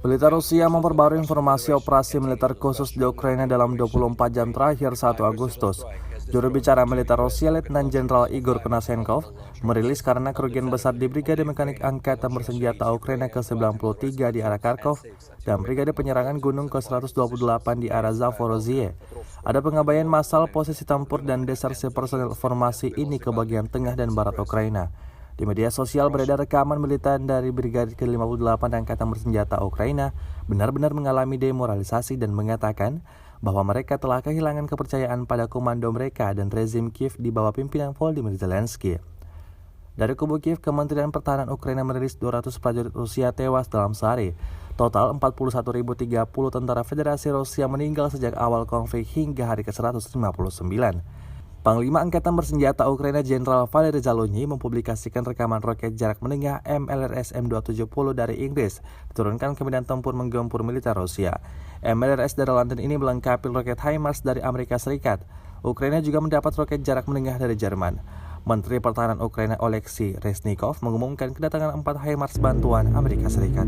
Militer Rusia memperbarui informasi operasi militer khusus di Ukraina dalam 24 jam terakhir 1 Agustus. Juru bicara militer Rusia, Letnan Jenderal Igor Konashenkov, merilis karena kerugian besar di Brigade Mekanik Angkatan Bersenjata Ukraina ke-93 di arah Kharkov dan Brigade Penyerangan Gunung ke-128 di arah Zaporozhye. Ada pengabaian massal posisi tempur dan desersi personil formasi ini ke bagian tengah dan barat Ukraina. Di media sosial beredar rekaman militan dari Brigade ke-58 Angkatan Bersenjata Ukraina benar-benar mengalami demoralisasi dan mengatakan bahwa mereka telah kehilangan kepercayaan pada komando mereka dan rezim Kiev di bawah pimpinan Volodymyr Zelensky. Dari kubu Kiev, Kementerian Pertahanan Ukraina merilis 200 prajurit Rusia tewas dalam sehari. Total 41.030 tentara Federasi Rusia meninggal sejak awal konflik hingga hari ke-159. Panglima Angkatan Bersenjata Ukraina Jenderal Valery Zaluzhnyi mempublikasikan rekaman roket jarak menengah MLRS M270 dari Inggris diturunkan ke medan tempur menggempur militer Rusia. MLRS dari London ini melengkapi roket HIMARS dari Amerika Serikat. Ukraina juga mendapat roket jarak menengah dari Jerman. Menteri Pertahanan Ukraina Oleksiy Reznikov mengumumkan kedatangan 4 HIMARS bantuan Amerika Serikat.